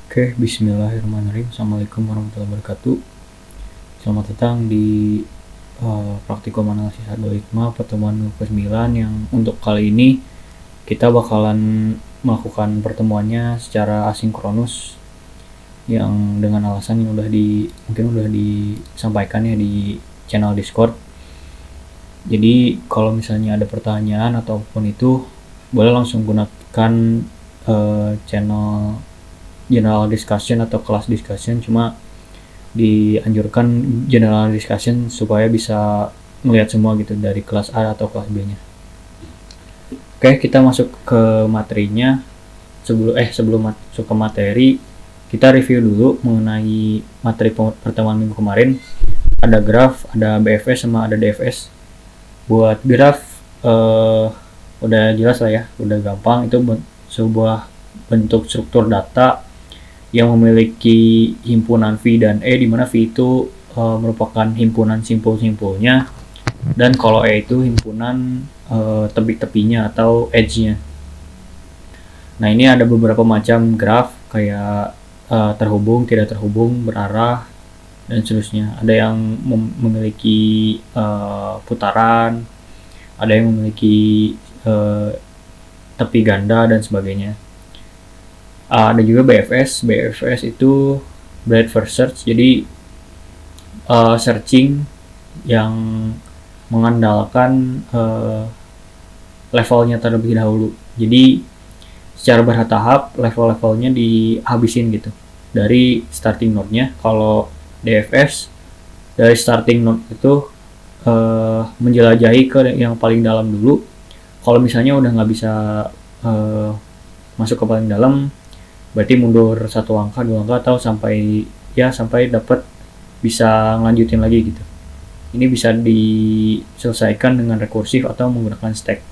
Oke, bismillahirrahmanirrahim. Assalamualaikum warahmatullahi wabarakatuh. Selamat datang di praktikum analisis algoritma pertemuan ke-9 yang untuk kali ini kita bakalan melakukan pertemuannya secara asinkronus yang dengan alasan yang mungkin udah disampaikan ya di channel Discord. Jadi kalau misalnya ada pertanyaan ataupun itu boleh langsung gunakan channel general discussion atau kelas discussion, cuma dianjurkan general discussion supaya bisa melihat semua gitu dari kelas A atau kelas B nya. Oke, kita masuk ke materinya. Sebelum masuk ke materi, kita review dulu mengenai materi pertemuan minggu kemarin. Ada graf, ada BFS sama ada DFS. Buat graf udah jelas lah ya, udah gampang. Itu sebuah bentuk struktur data yang memiliki himpunan V dan E, di mana V itu merupakan himpunan simpul-simpulnya, dan kalau E itu himpunan tepi-tepinya atau edge-nya. Nah, ini ada beberapa macam graf kayak terhubung, tidak terhubung, berarah, dan seterusnya. Ada yang memiliki putaran, ada yang memiliki tepi ganda, dan sebagainya. Ada juga BFS. BFS itu breadth first search, jadi searching yang mengandalkan levelnya terlebih dahulu. Jadi secara bertahap level-levelnya dihabisin gitu dari starting node-nya. Kalau DFS dari starting node itu menjelajahi ke yang paling dalam dulu. Kalau misalnya udah nggak bisa masuk ke paling dalam, berarti mundur 1 angka, 2 angka, atau sampai dapat bisa ngelanjutin lagi gitu. Ini bisa diselesaikan dengan rekursif atau menggunakan stack.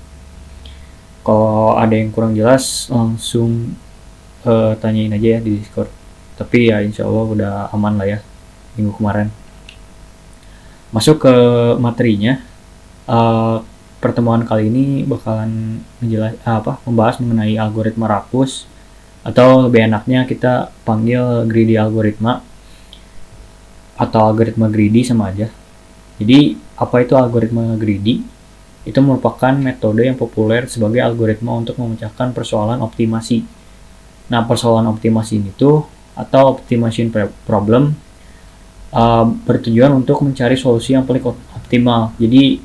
Kalau ada yang kurang jelas langsung tanyain aja ya di Discord. Tapi ya insya Allah udah aman lah ya minggu kemarin. Masuk ke materinya. Pertemuan kali ini bakalan membahas mengenai algoritma Rakus, atau lebih enaknya kita panggil greedy algoritma atau algoritma greedy, sama aja. Jadi apa itu algoritma greedy? Itu merupakan metode yang populer sebagai algoritma untuk memecahkan persoalan optimasi. Nah, persoalan optimasi itu atau optimization problem bertujuan untuk mencari solusi yang paling optimal. Jadi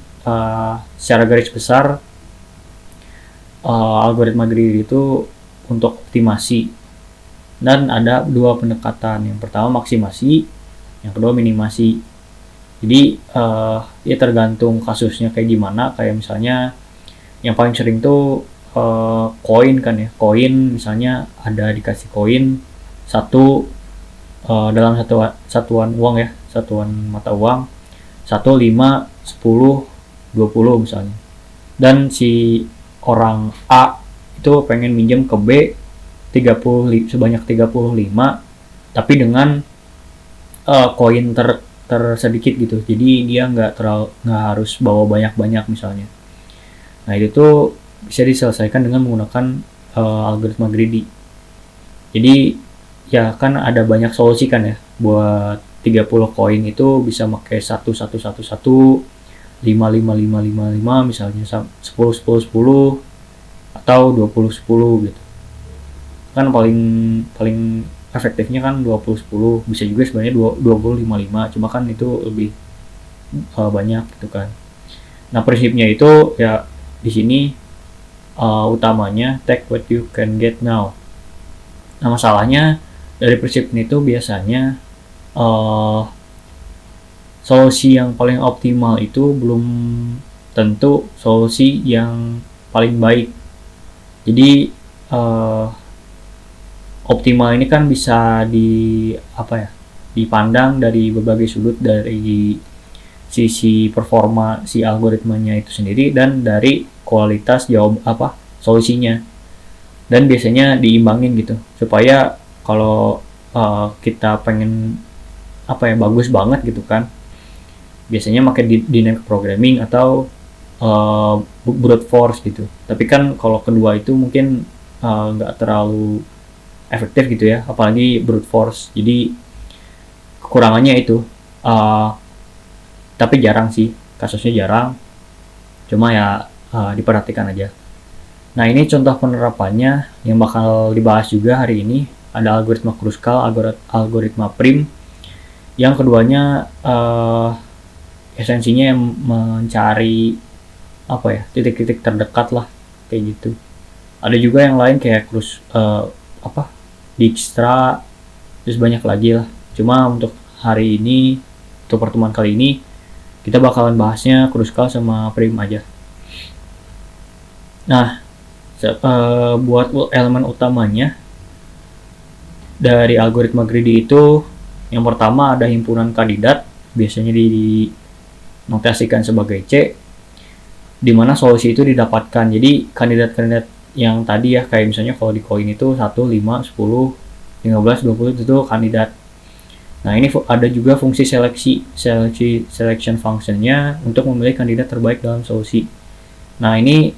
secara garis besar algoritma greedy itu untuk optimasi, dan ada 2 pendekatan. Yang pertama maksimasi, yang kedua minimasi. Jadi ya tergantung kasusnya kayak gimana. Kayak misalnya yang paling sering tuh koin kan ya. Koin misalnya ada dikasih koin satu dalam satuan uang ya, satuan mata uang 1, 5, 10, 20 misalnya. Dan si orang A itu pengen minjem ke B sebanyak 35, tapi dengan koin tersedikit gitu. Jadi dia nggak harus bawa banyak misalnya. Nah, itu tuh bisa diselesaikan dengan menggunakan algoritma greedy. Jadi ya kan ada banyak solusi kan ya. Buat 30 koin itu bisa pakai 1, 1, 1, 1, 5, 5, 5, 5, 5 misalnya, 10, 10, 10, atau 20, 10 gitu. Kan paling efektifnya kan 20, 10. Bisa juga sebenarnya 20, 5, 5, cuma kan itu lebih banyak gitu kan. Nah, prinsipnya itu ya di sini utamanya take what you can get now. Nah, masalahnya dari prinsip ini tuh biasanya solusi yang paling optimal itu belum tentu solusi yang paling baik. Jadi optimal ini kan bisa dipandang dari berbagai sudut, dari sisi performa si algoritmanya itu sendiri dan dari kualitas solusinya. Dan biasanya diimbangin gitu supaya kalau kita pengen bagus banget gitu kan, biasanya pakai dynamic programming atau brute force gitu. Tapi kan kalau kedua itu mungkin nggak terlalu efektif gitu ya, apalagi brute force. Jadi kekurangannya itu, tapi jarang sih, kasusnya jarang, cuma ya diperhatikan aja. Nah, ini contoh penerapannya yang bakal dibahas juga hari ini. Ada algoritma Kruskal, algoritma Prim. Yang keduanya esensinya yang mencari apa ya, titik-titik terdekat lah, kayak gitu. Ada juga yang lain kayak Dijkstra, terus banyak lagi lah. Cuma untuk hari ini, untuk pertemuan kali ini, kita bakalan bahasnya Kruskal sama Prim aja. Nah, buat elemen utamanya dari algoritma greedy itu, yang pertama ada himpunan kandidat, biasanya dinotasikan sebagai C, di mana solusi itu didapatkan. Jadi kandidat-kandidat yang tadi ya, kayak misalnya kalau di koin itu 1, 5, 10, 15, 20 itu kandidat. Nah, ini ada juga fungsi selection functionnya untuk memilih kandidat terbaik dalam solusi. Nah, ini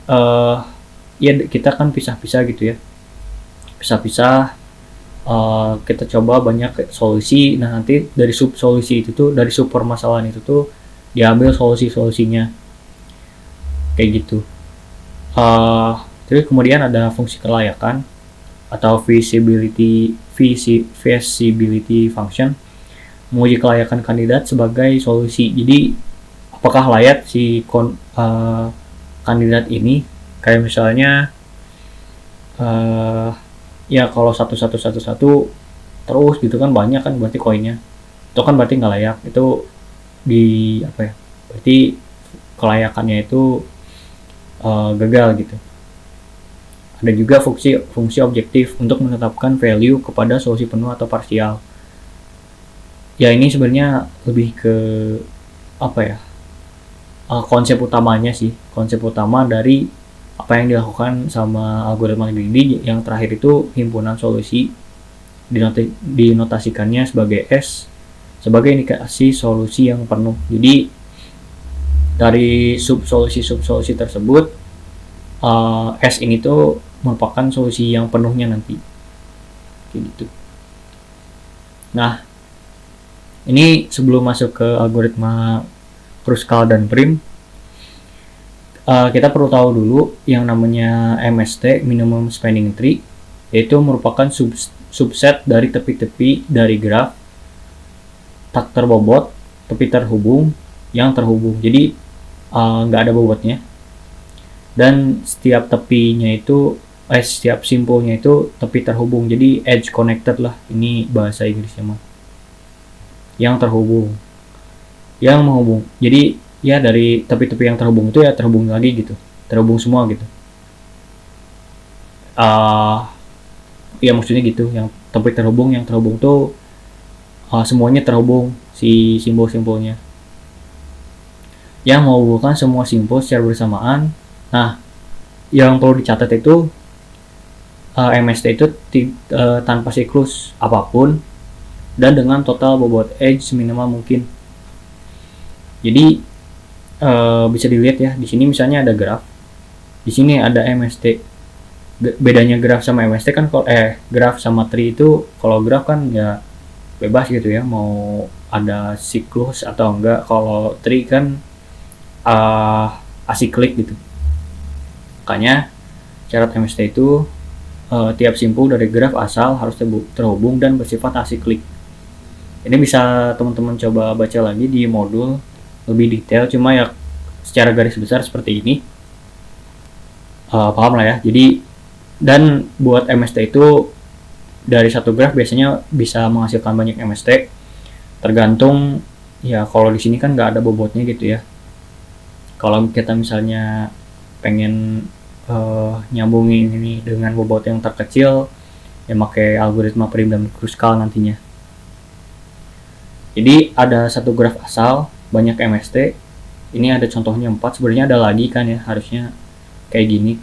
ya kita kan pisah-pisah gitu ya, pisah-pisah. Kita coba banyak solusi. Nah, nanti dari sub solusi itu tuh, dari sub permasalahan itu tuh diambil solusinya kayak gitu. Terus kemudian ada fungsi kelayakan atau feasibility function, menguji kelayakan kandidat sebagai solusi. Jadi apakah layak si kandidat ini, kayak misalnya ya kalau satu terus gitu kan, banyak kan berarti koinnya, itu kan berarti nggak layak. Itu berarti kelayakannya itu gagal gitu. Ada juga fungsi objektif untuk menetapkan value kepada solusi penuh atau parsial. Ya, ini sebenarnya lebih ke konsep utamanya sih, konsep utama dari apa yang dilakukan sama algoritma greedy. Yang terakhir itu himpunan solusi, dinotasikannya sebagai S, sebagai indikasi solusi yang penuh. Jadi dari sub-solusi tersebut, S ini tuh merupakan solusi yang penuhnya nanti, kayak gitu. Nah, ini sebelum masuk ke algoritma Kruskal dan Prim, kita perlu tahu dulu yang namanya MST, minimum spanning tree, yaitu merupakan subset dari tepi-tepi dari graf tak terbobot, tepi terhubung, yang terhubung. Jadi nggak ada bobotnya, dan setiap tepinya itu setiap simpulnya itu tepi terhubung, jadi edge connected lah, ini bahasa Inggrisnya mah, yang terhubung, yang menghubung. Jadi ya dari tepi-tepi yang terhubung itu ya terhubung lagi gitu, terhubung semua gitu. Ya maksudnya gitu, yang tepi terhubung, yang terhubung tuh semuanya terhubung, si simbol-simbolnya yang menghubungkan semua simpul secara bersamaan. Nah, yang perlu dicatat itu MST itu tanpa siklus apapun dan dengan total bobot edge minimal mungkin. Jadi bisa dilihat ya, di sini misalnya ada graf, di sini ada MST. Bedanya graf sama MST kan, graf sama tree itu, kalau graf kan ya bebas gitu ya, mau ada siklus atau enggak. Kalau tree kan asiklik gitu. Makanya syarat MST itu tiap simpul dari graf asal harus terhubung dan bersifat asiklik. Ini bisa teman-teman coba baca lagi di modul lebih detail, cuma ya secara garis besar seperti ini. Paham lah ya. Jadi, dan buat MST itu dari satu graf biasanya bisa menghasilkan banyak MST, tergantung ya. Kalau di sini kan nggak ada bobotnya gitu ya. Kalau kita misalnya pengen nyambungin ini dengan bobot yang terkecil, ya pakai algoritma Prim dan Kruskal nantinya. Jadi ada satu graf asal, banyak MST. Ini ada contohnya 4, sebenarnya ada lagi kan ya, harusnya kayak gini,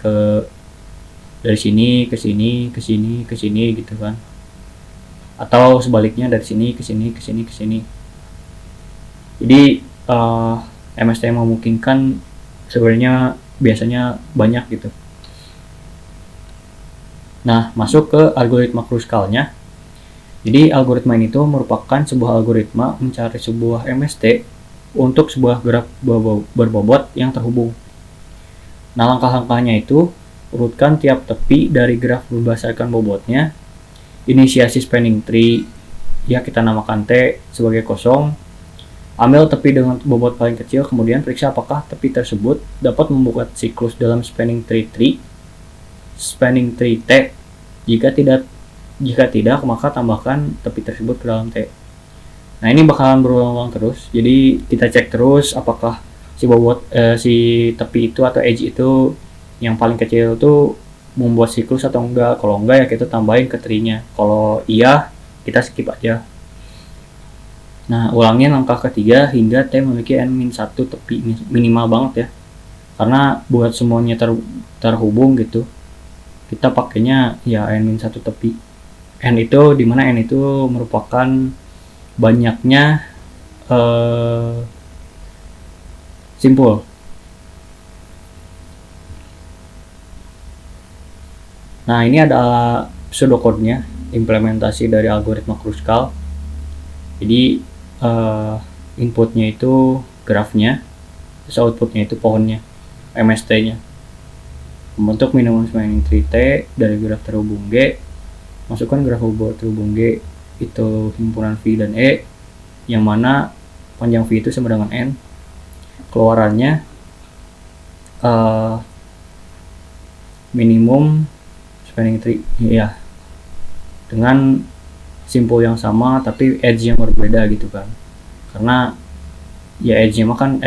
dari sini ke sini, ke sini, ke sini gitu kan. Atau sebaliknya dari sini ke sini, ke sini, ke sini. Jadi MST yang memungkinkan sebenarnya biasanya banyak gitu. Nah, masuk ke algoritma Kruskalnya. Jadi algoritma ini tuh merupakan sebuah algoritma mencari sebuah MST untuk sebuah graf berbobot yang terhubung. Nah, langkah-langkahnya itu urutkan tiap tepi dari graf berdasarkan bobotnya, inisiasi spanning tree, ya kita namakan T sebagai kosong, ambil tepi dengan bobot paling kecil, kemudian periksa apakah tepi tersebut dapat membuka siklus dalam spanning tree T. Jika tidak, maka tambahkan tepi tersebut ke dalam T. Nah, ini bakalan berulang-ulang terus. Jadi kita cek terus apakah si tepi itu atau edge itu yang paling kecil itu membuat siklus atau enggak. Kalau enggak ya kita tambahin ke tree-nya. Kalau iya, kita skip aja. Nah, ulangin langkah ketiga hingga T memiliki n-1 tepi minimal banget ya. Karena buat semuanya terhubung gitu, kita pakainya ya n-1 tepi. N itu dimana N itu merupakan banyaknya simpul. Nah, ini adalah pseudocode-nya, implementasi dari algoritma Kruskal. Jadi inputnya itu grafnya, terus outputnya itu pohonnya, MST-nya. Membentuk minimum spanning tree T dari graf terhubung G. Masukkan graf terhubung G itu himpunan V dan E, yang mana panjang V itu sama dengan N. Keluarannya minimum spanning tree ya, dengan simpul yang sama tapi edge yang berbeda gitu kan, karena ya edge nya kan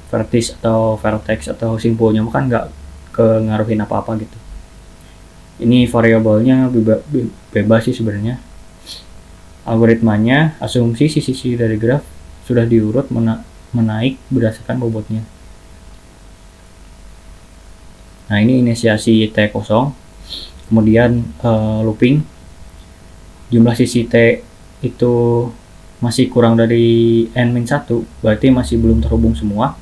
vertex atau vertex atau simpulnya kan nggak ngaruhin apa-apa gitu. Ini variabelnya bebas sih sebenarnya. Algoritmanya, asumsi sisi-sisi dari graf sudah diurut menaik berdasarkan bobotnya. Nah, ini inisiasi T kosong, kemudian looping. Jumlah sisi T itu masih kurang dari n-1, berarti masih belum terhubung semua.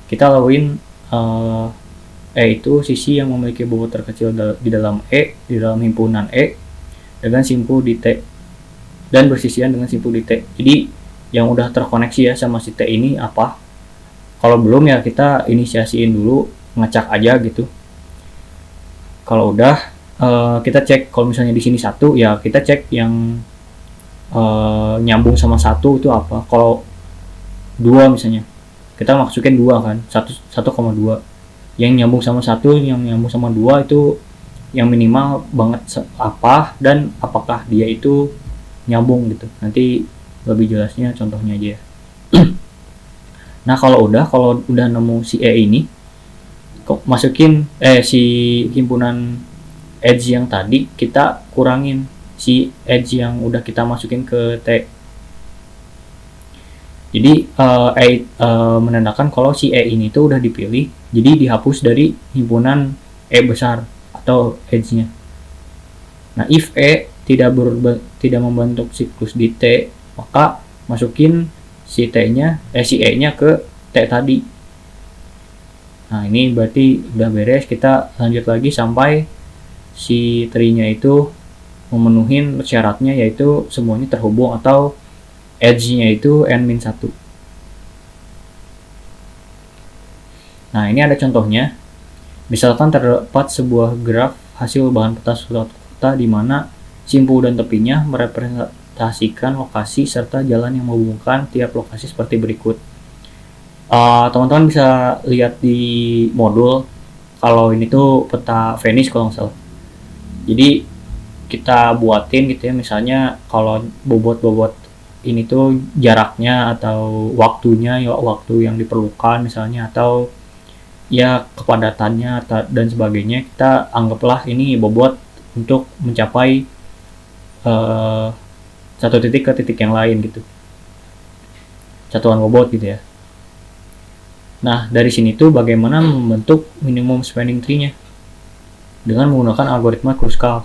Kita lakuin E itu sisi yang memiliki bobot terkecil di dalam himpunan E dengan simpul di T dan bersisian dengan simpul di T. Jadi yang udah terkoneksi ya sama si T ini apa? Kalau belum ya kita inisiasiin dulu, ngecek aja gitu. Kalau udah kita cek, kalau misalnya di sini 1 ya kita cek yang nyambung sama 1 itu apa. Kalau 2 misalnya kita masukin 2 kan, 1,2. Yang nyambung sama 1, yang nyambung sama 2 itu yang minimal banget apa, dan apakah dia itu nyambung gitu. Nanti lebih jelasnya contohnya aja. Nah, kalau udah nemu si E ini, kok masukin si himpunan edge yang tadi, kita kurangin si edge yang udah kita masukin ke T. Jadi menandakan kalau si E ini tuh udah dipilih, jadi dihapus dari himpunan E besar atau edge-nya. Nah, if E tidak membentuk siklus di T, maka masukin si E-nya ke T tadi. Nah, ini berarti udah beres. Kita lanjut lagi sampai si tree-nya itu memenuhi syaratnya, yaitu semuanya terhubung atau edge-nya itu n-1. Nah, ini ada contohnya. Misalkan terdapat sebuah graf hasil bahan peta suatu kota di mana simpul dan tepinya merepresentasikan lokasi serta jalan yang menghubungkan tiap lokasi seperti berikut. Teman-teman bisa lihat di modul, kalau ini tuh peta Venice kalau nggak salah. Jadi kita buatin gitu ya, misalnya kalau bobot ini tuh jaraknya atau waktunya, ya waktu yang diperlukan misalnya, atau ya kepadatannya dan sebagainya. Kita anggaplah ini bobot untuk mencapai satu titik ke titik yang lain gitu, satuan bobot gitu ya. Nah, dari sini tuh bagaimana membentuk minimum spanning tree-nya dengan menggunakan algoritma Kruskal.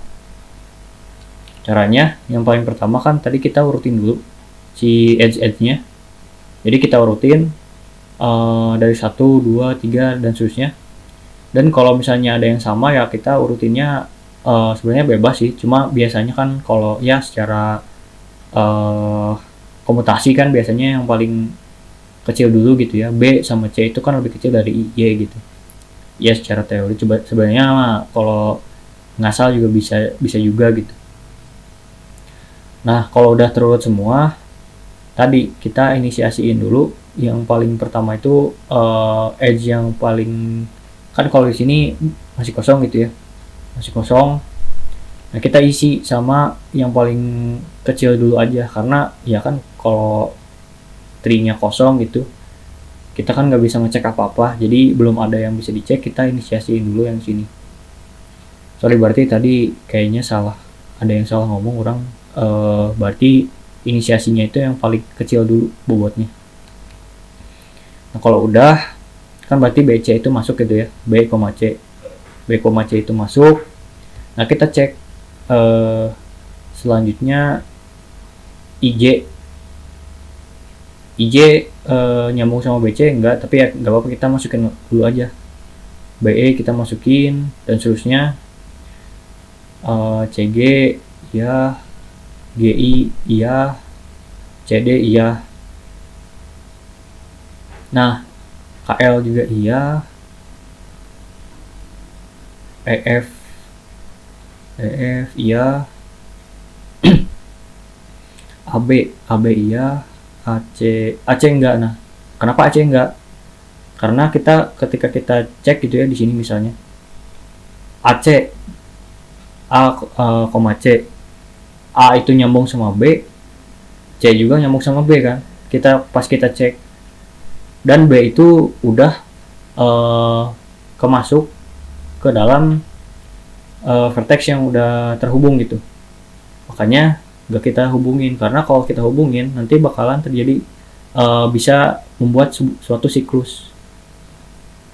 Caranya yang paling pertama kan tadi kita urutin dulu si edge-nya. Jadi kita urutin dari 1, 2, 3 dan seterusnya. Dan kalau misalnya ada yang sama ya kita urutinnya sebenarnya bebas sih, cuma biasanya kan kalau ya secara komutasi kan biasanya yang paling kecil dulu gitu ya, B sama C itu kan lebih kecil dari Y gitu ya secara teori. Coba sebenarnya kalau ngasal juga bisa bisa juga gitu. Nah kalau udah terurut semua, tadi kita inisiasiin dulu yang paling pertama itu edge yang paling, kan kalau di sini masih kosong gitu ya, masih kosong. Nah kita isi sama yang paling kecil dulu aja, karena ya kan kalau tree-nya kosong gitu kita kan nggak bisa ngecek apa-apa, jadi belum ada yang bisa dicek, kita inisiasiin dulu yang sini. Sorry berarti tadi kayaknya salah, ada yang salah ngomong orang. Berarti inisiasinya itu yang paling kecil dulu bobotnya. Nah kalau udah kan berarti BC itu masuk gitu ya, B, C. B, C itu masuk. Nah kita cek selanjutnya IJ nyambung sama BC enggak, tapi ya nggak apa-apa, kita masukin dulu aja. BE kita masukin dan seterusnya. CG ya, GI iya, CD iya. Nah KL juga iya, EF iya, AB iya, AC enggak. Nah kenapa AC enggak? Karena kita ketika kita cek gitu ya di sini misalnya AC C, A itu nyambung sama B, C juga nyambung sama B kan. Pas kita cek dan B itu udah kemasuk ke dalam vertex yang udah terhubung gitu. Makanya gak kita hubungin, karena kalau kita hubungin nanti bakalan terjadi bisa membuat suatu siklus.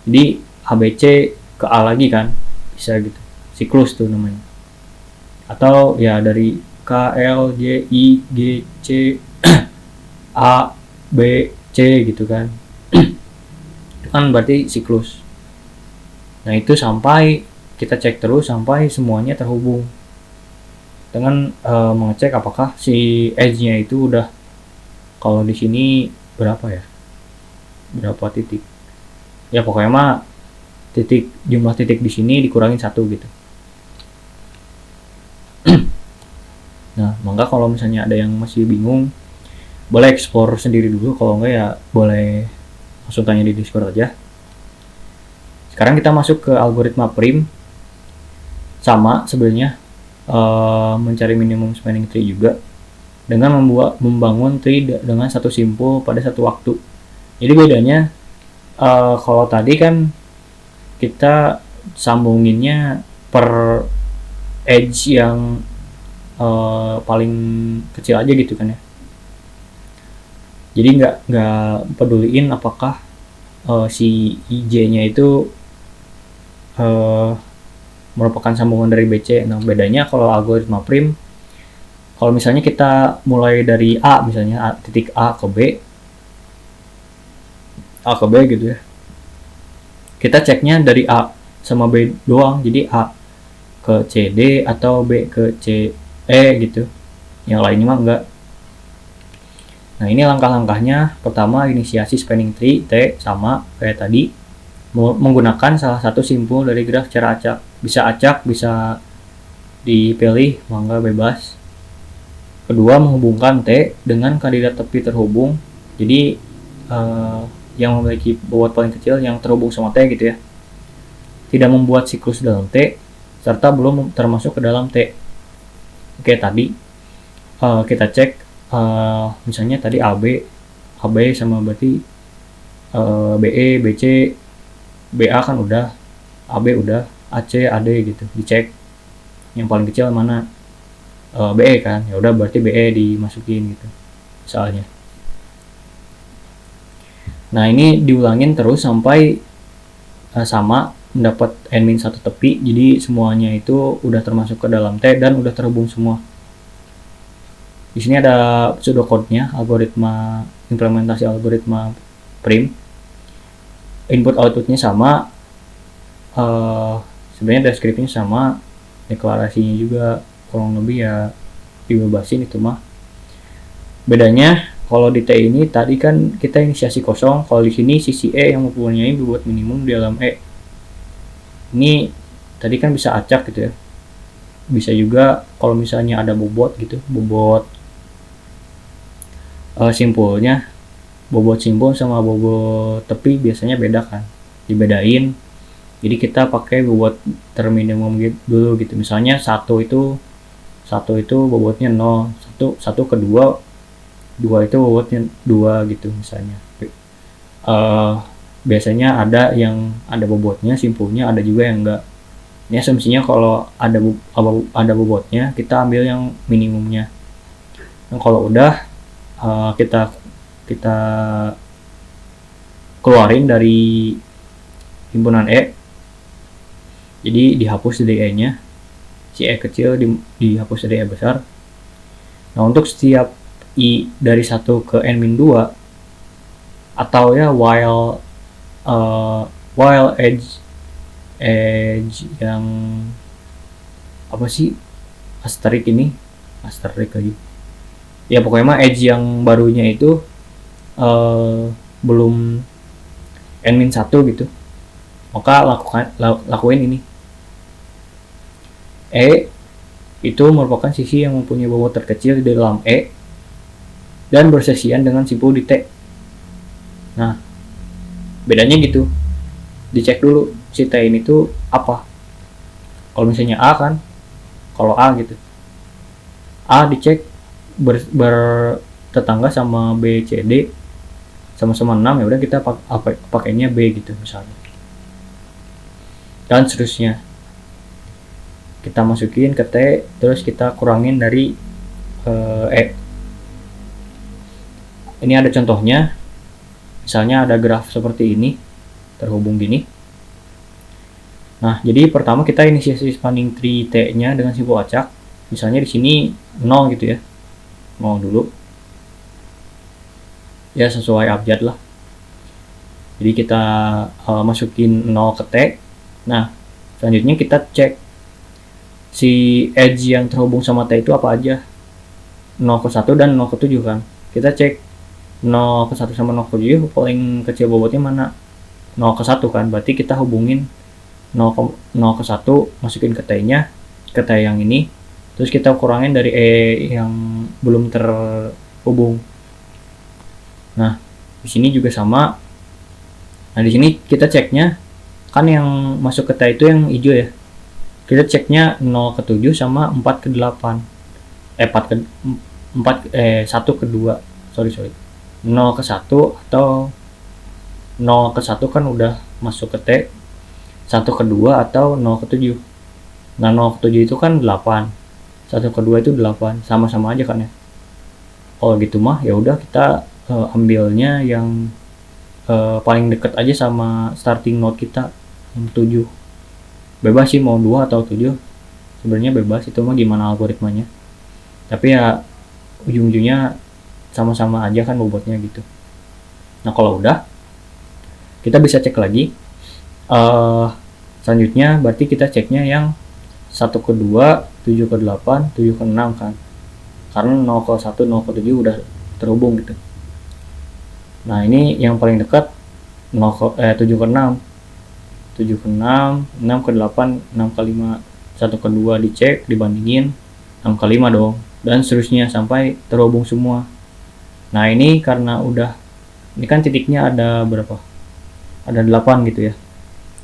Jadi ABC ke A lagi kan, bisa gitu, siklus tuh namanya. Atau ya dari K, L, J, I, G, C, A, B, C gitu kan. Itu kan berarti siklus. Nah itu sampai kita cek terus sampai semuanya terhubung dengan mengecek apakah si edge-nya itu udah, kalau di sini berapa ya, berapa titik ya, pokoknya mah jumlah titik di sini dikurangin 1 gitu. Nah maka kalau misalnya ada yang masih bingung, boleh explore sendiri dulu, kalau enggak ya boleh langsung tanya di Discord aja. Sekarang kita masuk ke algoritma prim. Sama sebenarnya mencari minimum spanning tree juga dengan membangun tree dengan satu simpul pada satu waktu. Jadi bedanya kalau tadi kan kita sambunginnya per edge yang paling kecil aja gitu kan ya. Jadi nggak peduliin apakah si IJ-nya itu merupakan sambungan dari BC. Nah bedanya kalau algoritma prim, kalau misalnya kita mulai dari A, misalnya titik A ke B gitu ya, kita ceknya dari A sama B doang, jadi A ke CD atau B ke CE gitu, yang lainnya mah enggak. Nah ini langkah-langkahnya. Pertama, inisiasi spanning tree T sama kayak tadi, menggunakan salah satu simpul dari graf cara acak. Bisa acak, bisa dipilih, mangga bebas. Kedua, menghubungkan T dengan kandidat tepi terhubung, jadi yang memiliki bobot paling kecil yang terhubung sama T gitu ya, tidak membuat siklus dalam T serta belum termasuk ke dalam T. Oke, tadi kita cek misalnya tadi AB sama berarti BE, BC, BA kan udah, AB udah, AC, AD gitu, dicek yang paling kecil mana, BE kan, ya udah berarti BE dimasukin gitu misalnya. Nah ini diulangin terus sampai sama mendapat n-min 1 tepi, jadi semuanya itu udah termasuk ke dalam T dan udah terhubung semua. Di sini ada pseudocode-nya, algoritma implementasi algoritma prim. Input outputnya sama, sebenarnya deskripsinya sama, deklarasinya juga kurang lebih ya dibebasin itu mah. Bedanya kalau di T ini tadi kan kita inisiasi kosong, kalau di sini sisi E yang mempunyai bobot minimum di dalam E. Ini tadi kan bisa acak gitu ya. Bisa juga kalau misalnya ada bobot gitu, bobot simpulnya, bobot simpul sama bobot tepi biasanya beda kan, dibedain. Jadi kita pakai bobot terminimum dulu gitu. Misalnya satu itu bobotnya 0, satu ke 2 itu bobotnya 2 gitu misalnya. Biasanya ada yang ada bobotnya simpulnya, ada juga yang enggak. Ini asumsinya kalau ada bobotnya kita ambil yang minimumnya. Nah, kalau udah kita keluarin dari himpunan E, jadi dihapus dari E nya, si E kecil dihapus dari E besar. Nah, untuk setiap I dari 1 ke N-2 atau ya while edge yang apa sih, asterisk lagi ya, pokoknya mah edge yang barunya itu belum N-1 gitu, maka lakuin ini. E itu merupakan sisi yang mempunyai bobot terkecil di dalam E dan bersesian dengan simpul di T. Nah, bedanya gitu, dicek dulu si T ini tuh apa. Kalau misalnya A kan, kalau A gitu, A dicek bertetangga sama B, C, D sama-sama 6, ya udah kita pakainya B gitu misalnya, dan seterusnya. Kita masukin ke T, terus kita kurangin dari E. Ini ada contohnya, misalnya ada graf seperti ini terhubung gini. Nah, jadi pertama kita inisiasi spanning tree T nya dengan simpul acak. Misalnya di sini 0 gitu ya, 0 dulu ya, sesuai abjad lah. Jadi kita masukin 0 ke T. Nah, selanjutnya kita cek si edge yang terhubung sama T itu apa aja, 0 ke 1 dan 0 ke 7 kan. Kita cek 0 ke 1 sama 0 ke 7 paling kecil bobotnya mana, 0 ke 1 kan, berarti kita hubungin 0 ke 1 masukin ke T nya, ke T yang ini, terus kita kurangin dari E yang belum terhubung. Nah, di sini juga sama. Nah, di sini kita ceknya kan yang masuk ke T itu yang hijau ya, kita ceknya 0 ke 7 sama 4 ke 8, 1 ke 2, sorry 0 ke 1 atau 0 ke 1 kan udah masuk ke T, 1 ke 2 atau 0 ke 7. Nah, 0 ke 7 itu kan 8, 1 ke 2 itu 8, sama-sama aja kan ya. Kalau gitu mah ya udah kita ambilnya yang paling deket aja sama starting node kita, yang 7. Bebas sih mau 2 atau 7, sebenarnya bebas, itu mah gimana algoritmanya. Tapi ya ujung-ujungnya sama-sama aja kan bobotnya gitu. Nah, kalau udah kita bisa cek lagi. Selanjutnya berarti kita ceknya yang 1 ke 2, 7 ke 8, 7 ke 6 kan, karena 0 ke 1, 0 ke 7 udah terhubung gitu. Nah, ini yang paling dekat 7 ke 6, 7 ke 6, 6 ke 8, 6 ke 5, 1 ke 2 dicek, dibandingin 6 ke 5 dong, dan seterusnya sampai terhubung semua. Nah, ini karena udah, ini kan titiknya ada berapa? Ada 8 gitu ya.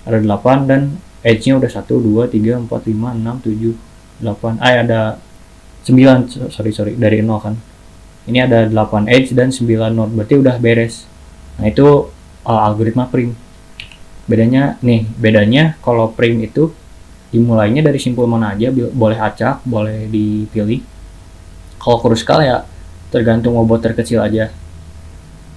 Ada 8 dan edge-nya udah 1, 2, 3, 4, 5, 6, 7, 8. Ada 9, sorry, dari 0 kan. Ini ada 8 edge dan 9 node, berarti udah beres. Nah, itu algoritma prim. Bedanya kalau prim itu dimulainya dari simpul mana aja, boleh acak, boleh dipilih. Kalau kruskal ya tergantung bobot terkecil aja.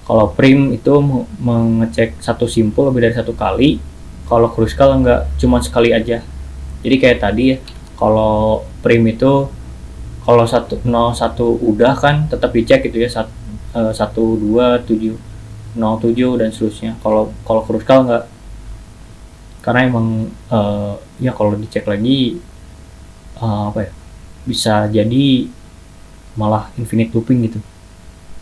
Kalau prim itu mengecek satu simpul lebih dari 1 kali. Kalau kruskal enggak, cuma sekali aja. Jadi kayak tadi ya, kalau prim itu kalau 1 udah kan tetap dicek gitu ya, 1 2 7 0 7 dan seterusnya. Kalau kruskal enggak, karena emang ya kalau dicek lagi apa ya, bisa jadi malah infinite looping gitu.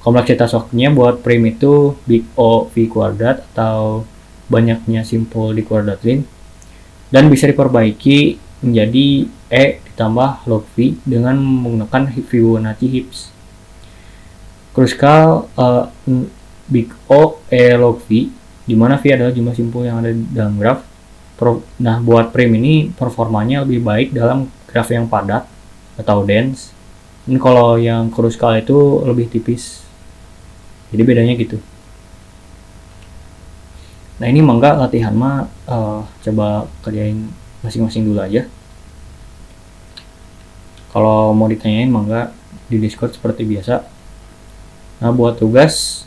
Kompleksitas waktunya buat prime itu big O V kuadrat atau banyaknya simpul di kuadrat ring, dan bisa diperbaiki menjadi E ditambah log V dengan menggunakan Fibonacci heaps. Kruskal big O E log V, di mana V adalah jumlah simpul yang ada dalam graf. Nah, buat prime ini performanya lebih baik dalam graf yang padat atau dense. Dan kalau yang kruskal itu lebih tipis. Jadi bedanya gitu. Nah, ini mangga latihan mah coba kerjain masing-masing dulu aja. Kalau mau ditanyain mangga di Discord seperti biasa. Nah, buat tugas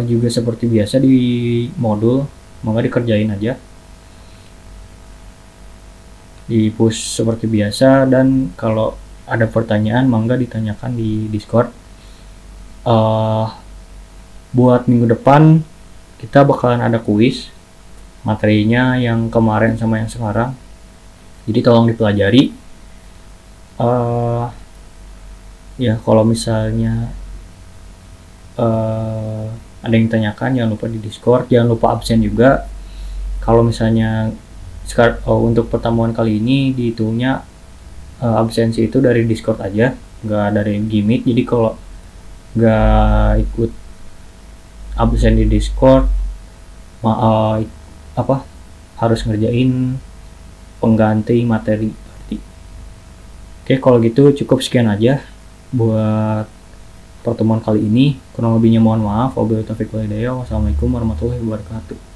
juga seperti biasa di modul, mangga dikerjain aja. Di push seperti biasa, dan kalau ada pertanyaan mangga ditanyakan di Discord. Buat minggu depan kita bakalan ada kuis, materinya yang kemarin sama yang sekarang, jadi tolong dipelajari. Ya kalau misalnya ada yang tanyakan jangan lupa di Discord, jangan lupa absen juga. Kalau misalnya untuk pertemuan kali ini dihitungnya absensi itu dari Discord aja, nggak dari Gimik. Jadi kalau nggak ikut absen di Discord harus ngerjain pengganti materi. Oke, kalau gitu cukup sekian aja buat pertemuan kali ini. Kurang lebihnya mohon maaf. Wabillahi taufiq wal hidayah. Wassalamualaikum warahmatullahi wabarakatuh.